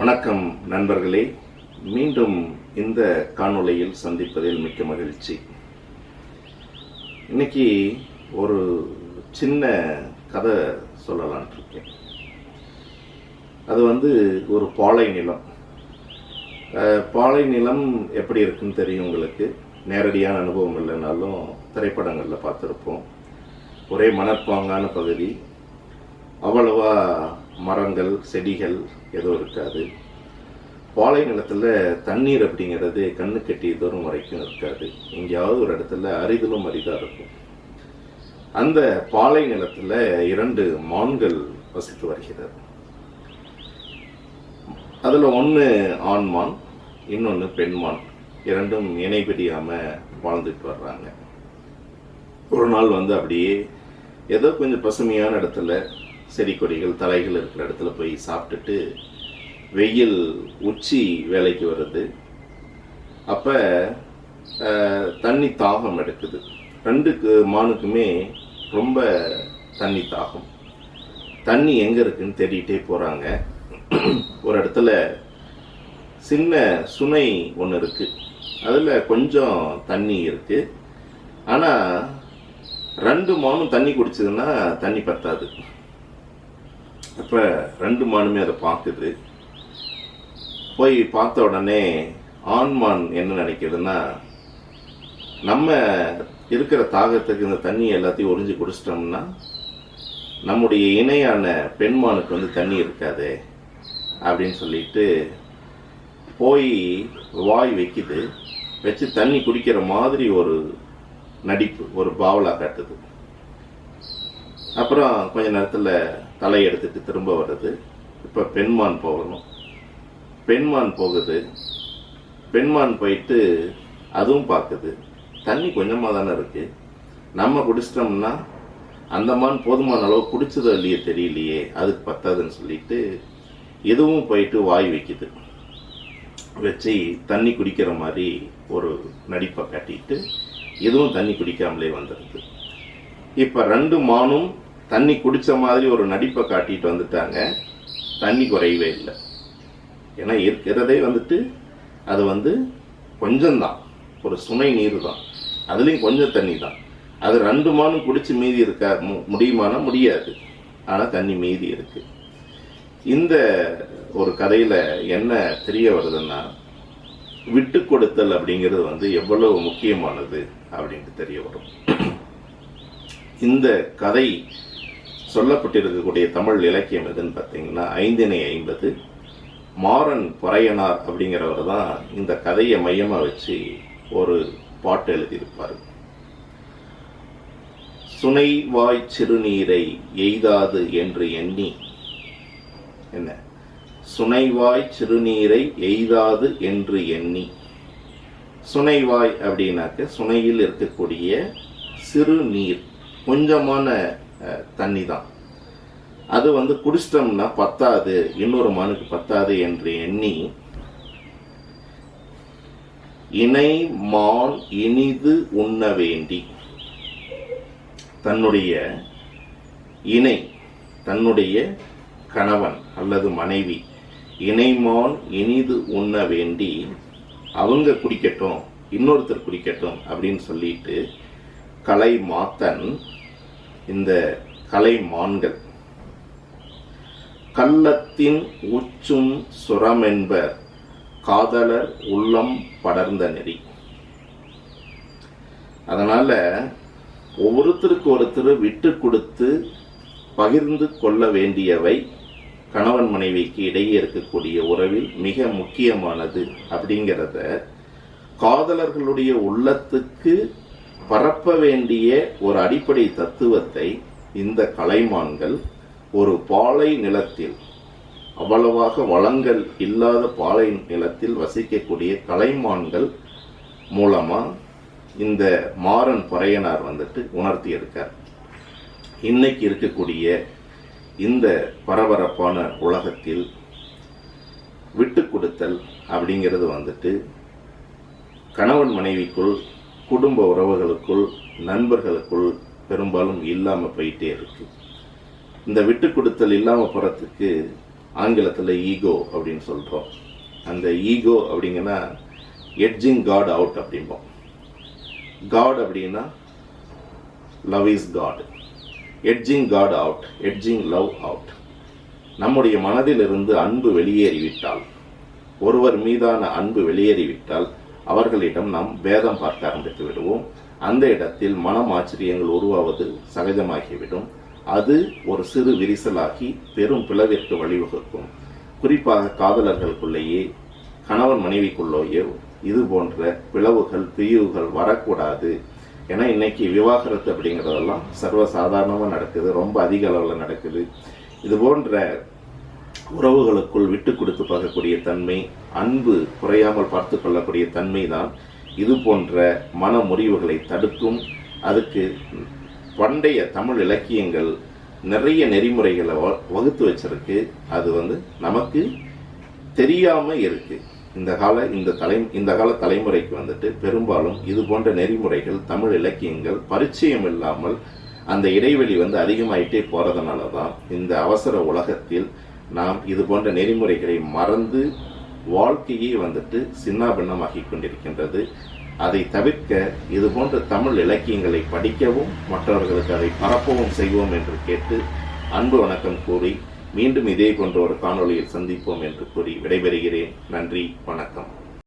வணக்கம் நண்பர்களே, மீண்டும் இந்த காணொளியில் சந்திப்பதில் மிக்க மகிழ்ச்சி. இன்னைக்கு ஒரு சின்ன கதை சொல்லலான் இருக்கேன். அது ஒரு பாலை நிலம். பாலை நிலம் எப்படி இருக்குன்னு தெரியும் உங்களுக்கு. நேரடியான அனுபவம் இல்லைனாலும் திரைப்படங்களில் பார்த்துருப்போம். ஒரே மணற்பாங்கான பகுதி, அவ்வளவா மரங்கள் செடிகள் எதுவும் இருக்காது. பாலை நிலத்தில் தண்ணீர் அப்படிங்கிறது கண்ணு கெட்டிய தூரம் வரைக்கும் இருக்காது. எங்கேயாவது ஒரு இடத்துல அரிதிலும் அரிதாக இருக்கும். அந்த பாலை நிலத்தில் 2 மான்கள் வசித்து வருகிறது. அதில் ஒன்று ஆண்மான், இன்னொன்று பெண்மான். 2ம் இணை பிரியாமல் வாழ்ந்துட்டு வர்றாங்க. ஒரு நாள் அப்படியே ஏதோ கொஞ்சம் பசுமையான இடத்துல செடி கொடிகள் தலைகள் இருக்கிற இடத்துல போய் சாப்பிட்டுட்டு வெயில் உச்சி வேலைக்கு வருது. அப்போ தண்ணி தாகம் எடுக்குது. 2 மானுக்குமே ரொம்ப தண்ணி தாகம். தண்ணி எங்கே இருக்குன்னு தேடிட்டே போகிறாங்க. ஒரு இடத்துல சின்ன சுனை ஒன்று இருக்கு. அதில் கொஞ்சம் தண்ணி இருக்கு. ஆனால் 2 மானும் தண்ணி குடிச்சதுன்னா தண்ணி பத்தாது. அப்போ 2 மானுமே அதை பார்க்குது. போய் பார்த்த உடனே ஆண்மான் என்ன நினைக்குதுன்னா, நம்ம இருக்கிற தாகத்துக்கு இந்த தண்ணி எல்லாத்தையும் உறிஞ்சி குடிச்சிட்டோம்னா நம்முடைய இணையான பெண்மானுக்கு தண்ணி இருக்காது அப்படின்னு சொல்லிட்டு போய் வாய் வைக்குது. வச்சு தண்ணி குடிக்கிற மாதிரி ஒரு நடிப்பு, ஒரு பாவலா காட்டுது. அப்புறம் கொஞ்ச நேரத்தில் தலை எடுத்துட்டு திரும்ப வருது. இப்போ பெண்மான் போகணும். பெண்மான் போகுது. பெண்மான் போயிட்டு அதுவும் பார்க்குது. தண்ணி கொஞ்சமாக தானே இருக்கு, நம்ம குடிச்சிட்டோம்னா அந்த மான் போதுமான அளவு குடிச்சதோ இல்லையே தெரியலையே, அதுக்கு பத்தாதுன்னு சொல்லிட்டு இதுவும் போயிட்டு வாய் வைக்குது. வச்சு தண்ணி குடிக்கிற மாதிரி ஒரு நடிப்பை காட்டிட்டு இதுவும் தண்ணி குடிக்காமலே வந்துடுது. இப்போ 2 மானும் தண்ணி குடிச்ச மாதிரி ஒரு நடிப்பை காட்டிட்டு வந்துட்டாங்க. தண்ணி குறையவே இல்லை. ஏன்னா இருக்கிறதே அது கொஞ்சம்தான், ஒரு சுனை நீர் தான். அதுலேயும் கொஞ்சம் தண்ணி தான். அது 2 மானும் குடிச்சு மீதி இருக்கா முடியுமானா முடியாது. ஆனால் தண்ணி மீதி இருக்கு. இந்த ஒரு கதையில என்ன தெரிய வருதுன்னா, விட்டு கொடுத்தல் அப்படிங்கிறது எவ்வளவு முக்கியமானது அப்படின்ட்டு தெரிய வரும். இந்த கதை சொல்லப்பட்டிருக்கக்கூடிய தமிழ் இலக்கியம் எதுன்னு பார்த்தீங்கன்னா 550 மாறன் பொறையனார் அப்படிங்கிறவர் தான் இந்த கதையை மையமா வச்சு ஒரு பாட்டு எழுதியிருப்பார். சுனைவாய் சிறுநீரை எய்தாது என்று எண்ணி, என்ன சுனைவாய் சிறுநீரை எய்தாது என்று எண்ணி. சுனைவாய் அப்படின்னாக்க சுனையில் இருக்கக்கூடிய சிறுநீர், கொஞ்சமான தண்ணி தான். அது குடிச்சிட்டோம்னா பத்தாது, இன்னொரு மானுக்கு பத்தாது என்று எண்ணி, இணை மான் இனிது உண்ண வேண்டி, தன்னுடைய இணை, தன்னுடைய கணவன் அல்லது மனைவி இணைமான் இனிது உண்ண வேண்டி அவங்க குடிக்கட்டும், இன்னொருத்தர் குடிக்கட்டும் அப்படின்னு சொல்லிட்டு கலை மாத்தன் இந்த கலை மான்கள் கள்ளத்தின் உச்சும் சுரமென்பர் காதலர் உள்ளம் படர்ந்த நெறி. அதனால ஒவ்வொருத்தருக்கு ஒருத்தர் விட்டு கொடுத்து பகிர்ந்து கொள்ள வேண்டியவை கணவன் மனைவிக்கு இடையே இருக்கக்கூடிய உறவில் மிக முக்கியமானது அப்படிங்கிறத காதலர்களுடைய உள்ளத்துக்கு பரப்ப வேண்டிய ஒரு அடிப்படை தத்துவத்தை இந்த கலைமான்கள் ஒரு பாலை நிலத்தில், அவ்வளவாக வளங்கள் இல்லாத பாலை நிலத்தில் வசிக்கக்கூடிய கலைமான்கள் மூலமா இந்த மாறன் பொறையனார் உணர்த்தி இருக்கார். இன்னைக்கு இருக்கக்கூடிய இந்த பரபரப்பான உலகத்தில் விட்டு கொடுத்தல் அப்படிங்கிறது கணவன் மனைவிக்குள், குடும்ப உறவுகளுக்குள், நண்பர்களுக்குள் பெரும்பாலும் இல்லாமல் போயிட்டே இருக்கு. இந்த விட்டு கொடுத்தல் இல்லாமல் போகிறதுக்கு ஆங்கிலத்தில் ஈகோ அப்படின்னு சொல்கிறோம். அந்த ஈகோ அப்படிங்கன்னா எட்ஜிங் காட் அவுட் அப்படிம்போம். காட் அப்படின்னா love is god. Edging god out, edging love out. நம்முடைய மனதிலிருந்து அன்பு வெளியேறிவிட்டால், ஒருவர் மீதான அன்பு வெளியேறிவிட்டால் அவர்களிடம் நாம் பேதம் பார்க்க ஆரம்பித்து விடுவோம். அந்த இடத்தில் மனம் ஆச்சரியங்கள் உருவாவது சகஜமாகிவிடும். அது ஒரு சிறு விரிசலாகி பெரும் பிளவிற்கு வழிவகுக்கும். குறிப்பாக காதலர்களுக்குள்ளேயே, கணவன் மனைவிக்குள்ளேயோ இது போன்ற பிளவுகள், பிரிவுகள் வரக்கூடாது. ஏன்னா இன்னைக்கு விவாகரத்து அப்படிங்கிறதெல்லாம் சர்வசாதாரணமாக நடக்குது, ரொம்ப அதிக அளவில் நடக்குது. இது போன்ற உறவுகளுக்குள் விட்டு கொடுத்து பார்க்கக்கூடிய தன்மை, அன்பு குறையாமல் பார்த்து கொள்ளக்கூடிய தன்மை தான் இது போன்ற மன முறிவுகளை தடுக்கும். அதுக்கு பண்டைய தமிழ் இலக்கியங்கள் நிறைய நெறிமுறைகளை வகுத்து வச்சிருக்கு. அது நமக்கு தெரியாம இருக்கு. இந்த கால தலைமுறைக்கு பெரும்பாலும் இது போன்ற நெறிமுறைகள், தமிழ் இலக்கியங்கள் பரிச்சயம் இல்லாமல் அந்த இடைவெளி அதிகமாயிட்டே போறதுனால தான் இந்த அவசர உலகத்தில் நாம் இது போன்ற நெறிமுறைகளை மறந்து வாழ்க்கையே சின்னாபின்னமாகி கொண்டிருக்கின்றது. அதை தவிர்க்க இது போன்ற தமிழ் இலக்கியங்களை படிக்கவும் மற்றவர்களுக்கு அதை பரப்பவும் செய்வோம் என்று கேட்டு அன்பு வணக்கம் கூறி மீண்டும் இதே போன்ற ஒரு காணொளியில் சந்திப்போம் என்று கூறி விடைபெறுகிறேன். நன்றி, வணக்கம்.